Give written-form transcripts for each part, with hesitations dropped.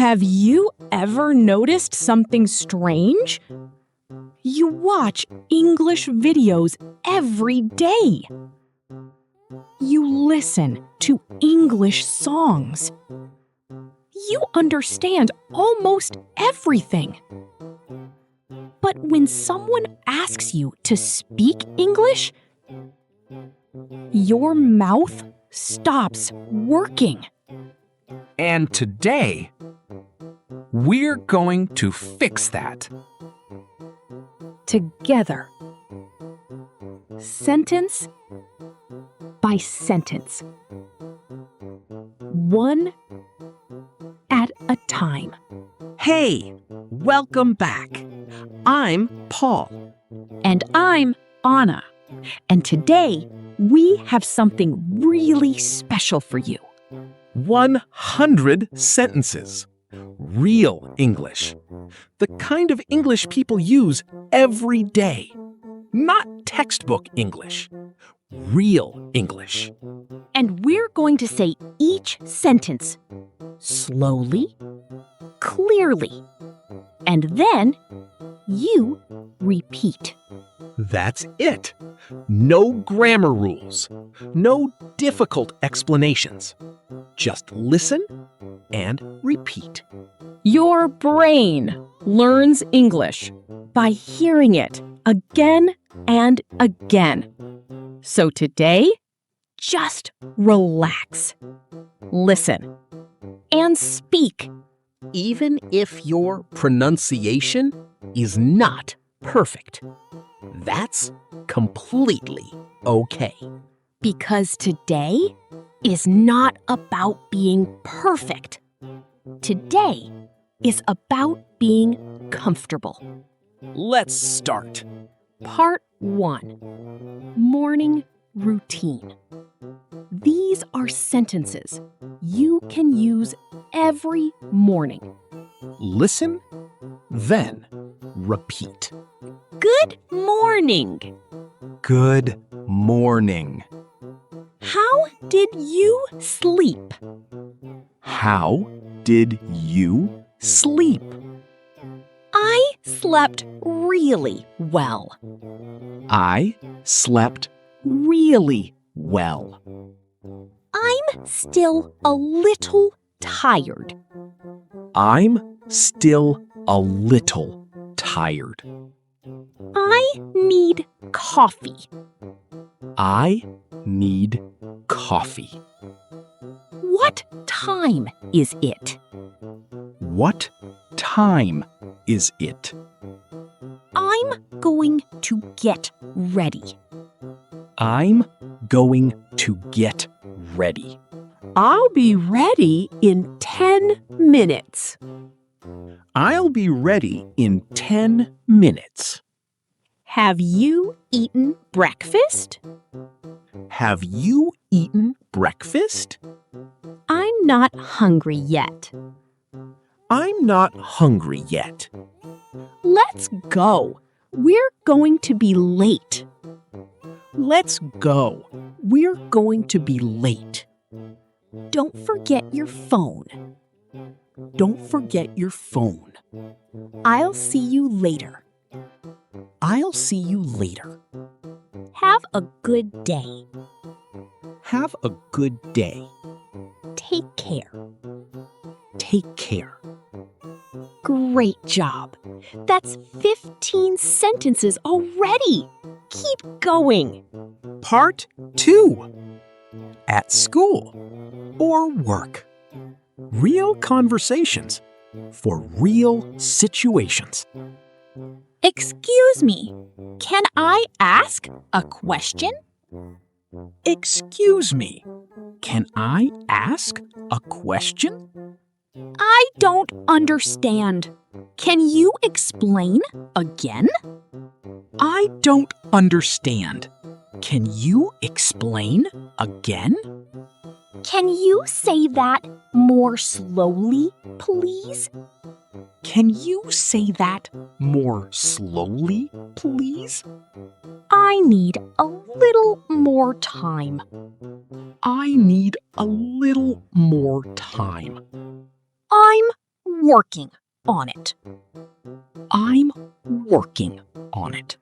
Have you ever noticed something strange? You watch English videos every day. You listen to English songs. You understand almost everything. But when someone asks you to speak English, your mouth stops working. And today, we're going to fix that. Together. Sentence by sentence. One at a time. Hey, welcome back. I'm Paul. And I'm Anna. And today, we have something really special for you. 100 sentences. Real English. The kind of English people use every day. Not textbook English. Real English. And we're going to say each sentence slowly, clearly, and then you repeat. That's it. No grammar rules. No difficult explanations. Just listen and repeat. Your brain learns English by hearing it again and again. So today, just relax. Listen and speak. Even if your pronunciation is not perfect, that's completely okay. Because today is not about being perfect. Today is about being comfortable. Let's start. Part 1. Morning routine. These are sentences you can use every morning. Listen, then repeat. Good morning. Good morning. How did you sleep? How did you sleep? I slept really well. I slept really well. I'm still a little tired. I'm still a little tired. I need coffee. I need coffee. What time is it? What time is it? I'm going to get ready. I'm going to get ready. I'll be ready in 10 minutes. I'll be ready in 10 minutes. Have you eaten breakfast? Have you eaten breakfast? I'm not hungry yet. I'm not hungry yet. Let's go. We're going to be late. Let's go. We're going to be late. Don't forget your phone. Don't forget your phone. I'll see you later. I'll see you later. Have a good day. Have a good day. Take care. Take care. Great job. That's 15 sentences already. Keep going. Part 2. At school or work. Real conversations for real situations. Excuse me. Can I ask a question? Excuse me. Can I ask a question? I don't understand. Can you explain again? I don't understand. Can you explain again? Can you say that more slowly, please? Can you say that more slowly, please? I need a little more time. I need a little more time. I'm working on it. I'm working on it.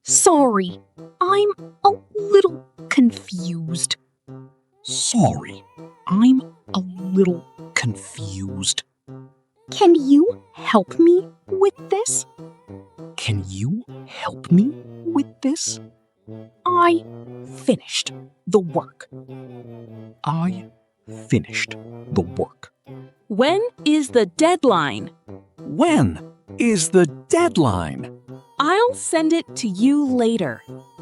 Sorry, I'm a little confused. Sorry, I'm a little confused. Can you help me with this? Can you help me with this? I finished the work. I finished the work. When is the deadline? When is the deadline? I'll send it to you later.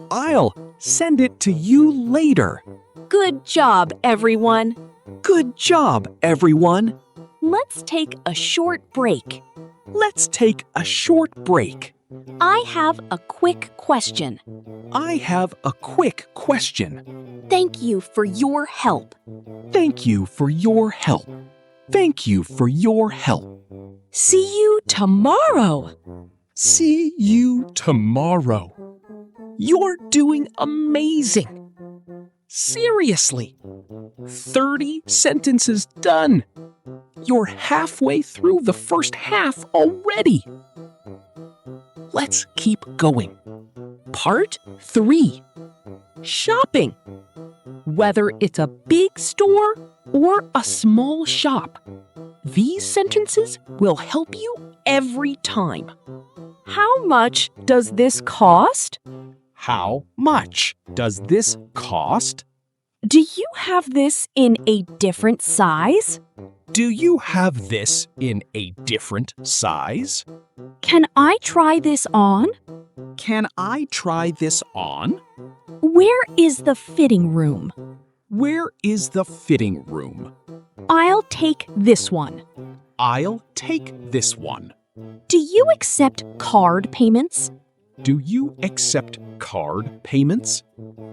I'll send it to you later. Good job, everyone. Good job, everyone. Let's take a short break. Let's take a short break. I have a quick question. I have a quick question. Thank you for your help. Thank you for your help. Thank you for your help. See you tomorrow. See you tomorrow. You're doing amazing. Seriously. 30 sentences done. You're halfway through the first half already. Let's keep going. Part 3. Shopping. Whether it's a big store or a small shop, these sentences will help you every time. How much does this cost? How much does this cost? Do you have this in a different size? Do you have this in a different size? Can I try this on? Can I try this on? Where is the fitting room? Where is the fitting room? I'll take this one. I'll take this one. Do you accept card payments? Do you accept card payments?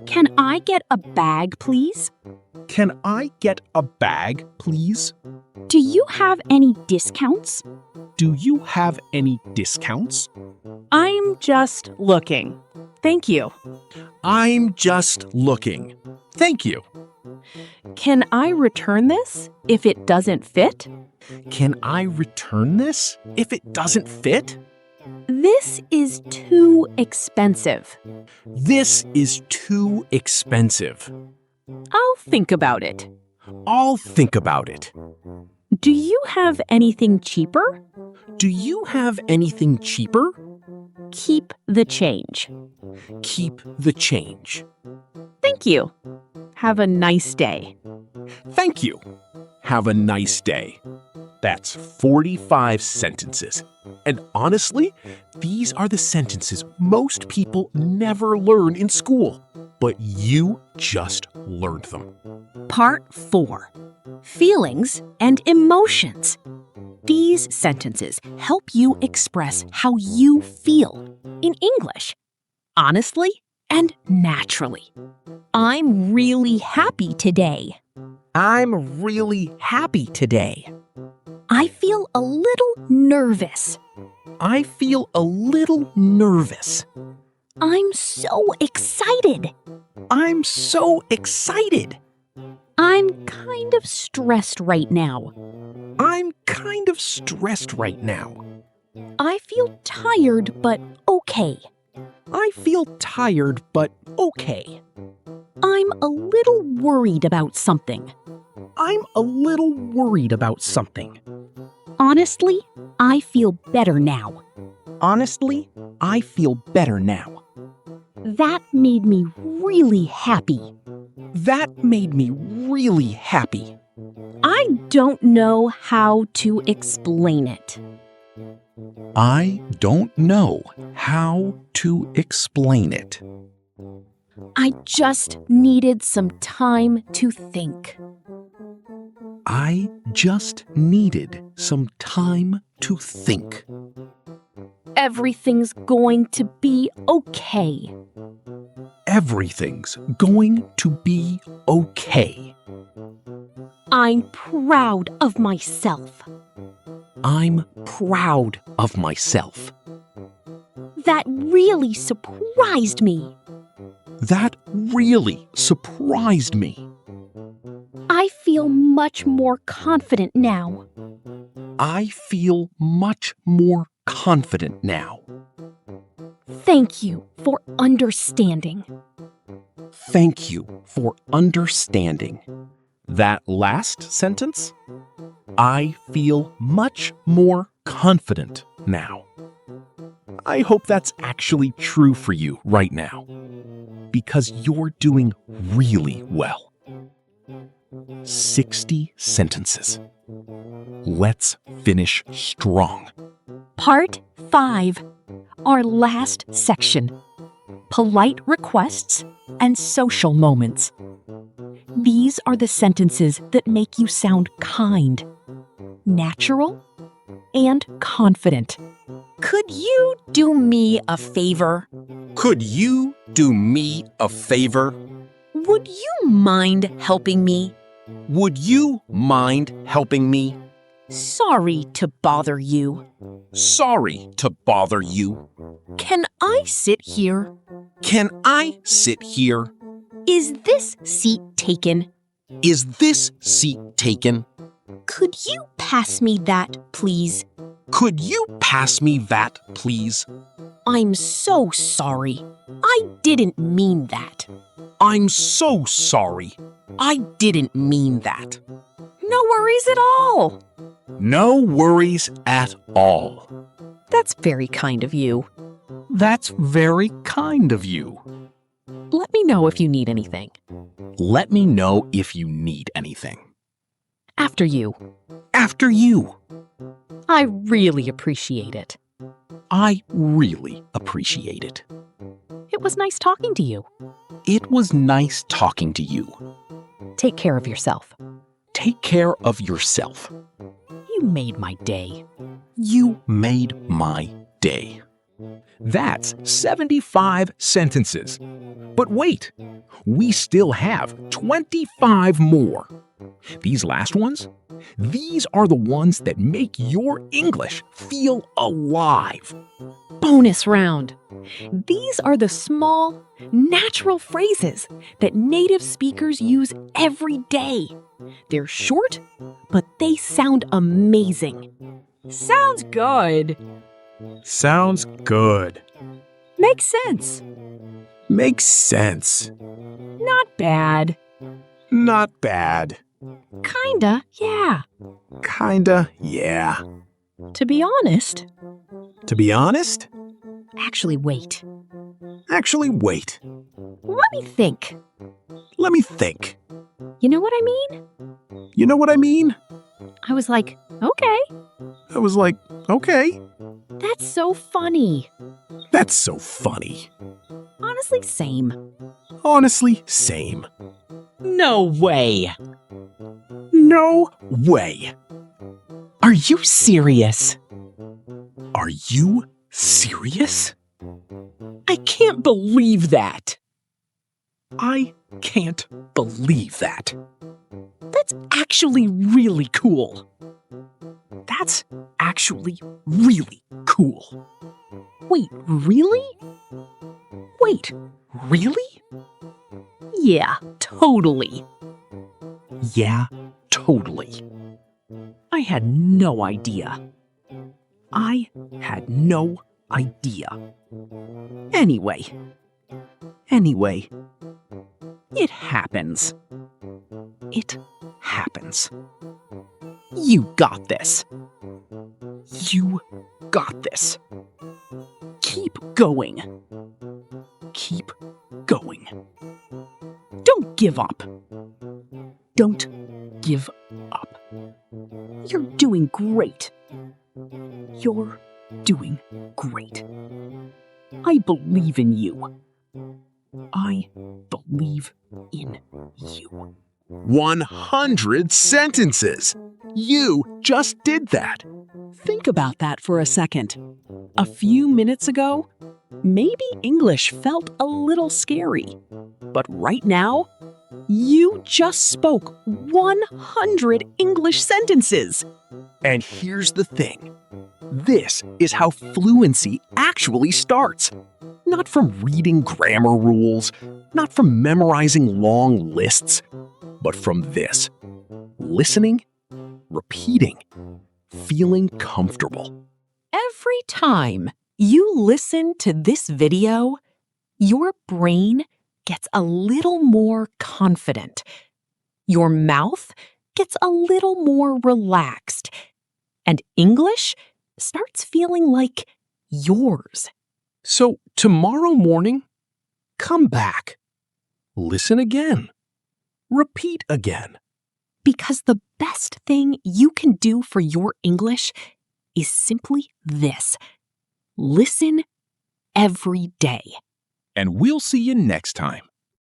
Can I get a bag, please? Can I get a bag, please? Do you have any discounts? Do you have any discounts? I'm just looking. Thank you. I'm just looking. Thank you. Can I return this if it doesn't fit? Can I return this if it doesn't fit? This is too expensive. This is too expensive. I'll think about it. I'll think about it. Do you have anything cheaper? Do you have anything cheaper? Keep the change. Keep the change. Thank you. Have a nice day. Thank you. Have a nice day. That's 45 sentences. And honestly, these are the sentences most people never learn in school. But you just learned them. Part 4. Feelings and emotions. These sentences help you express how you feel in English, honestly and naturally. I'm really happy today. I'm really happy today. I feel a little nervous. I feel a little nervous. I'm so excited. I'm so excited. I'm kind of stressed right now. I'm kind of stressed right now. I feel tired, but okay. I feel tired, but okay. I'm a little worried about something. I'm a little worried about something. Honestly, I feel better now. Honestly, I feel better now. That made me really happy. That made me really happy. I don't know how to explain it. I don't know how to explain it. I just needed some time to think. I just needed some time to think. Everything's going to be okay. Everything's going to be okay. I'm proud of myself. I'm proud of myself. That really surprised me. That really surprised me. I feel much more confident now. I feel much more confident now. Thank you for understanding. Thank you for understanding. That last sentence? I feel much more confident now. I hope that's actually true for you right now, because you're doing really well. 60 sentences. Let's finish strong. Part 5, our last section. Polite requests and social moments. These are the sentences that make you sound kind, natural, and confident. Could you do me a favor? Could you do me a favor? Would you mind helping me? Would you mind helping me? Sorry to bother you. Sorry to bother you. Can I sit here? Can I sit here? Is this seat taken? Is this seat taken? Could you pass me that, please? Could you pass me that, please? I'm so sorry. I didn't mean that. I'm so sorry. I didn't mean that. No worries at all. No worries at all. That's very kind of you. That's very kind of you. Let me know if you need anything. Let me know if you need anything. After you. After you. I really appreciate it. I really appreciate it. It was nice talking to you. It was nice talking to you. Take care of yourself. Take care of yourself. You made my day. You made my day. That's 75 sentences. But wait, we still have 25 more. These last ones, these are the ones that make your English feel alive. Bonus round. These are the small, natural phrases that native speakers use every day. They're short, but they sound amazing. Sounds good. Sounds good. Makes sense. Makes sense. Not bad. Not bad. Kinda, yeah. Kinda, yeah. To be honest. To be honest? Actually, wait. Actually, wait. Let me think. Let me think. You know what I mean? You know what I mean? I was like, okay. I was like, okay. That's so funny. That's so funny. Honestly, same. Honestly, same. No way. No way. Are you serious? Are you serious? I can't believe that. I can't believe that. That's actually really cool. That's actually really cool. Wait, really? Wait, really? Yeah, totally. Yeah, totally. I had no idea. I had no idea. Anyway, it happens. It happens. You got this. You got this. Keep going. Keep going. Don't give up. Don't give up. You're doing great. You're doing great. I believe in you. I believe in you. 100 sentences. You just did that. Think about that for a second. A few minutes ago, maybe English felt a little scary. But right now, you just spoke 100 English sentences. And here's the thing. This is how fluency actually starts. Not from reading grammar rules, not from memorizing long lists, but from this. Listening, repeating, feeling comfortable. Every time you listen to this video, your brain gets a little more confident. Your mouth gets a little more relaxed. And English starts feeling like yours. So tomorrow morning, come back. Listen again. Repeat again. Because the best thing you can do for your English is simply this. Listen every day. And we'll see you next time.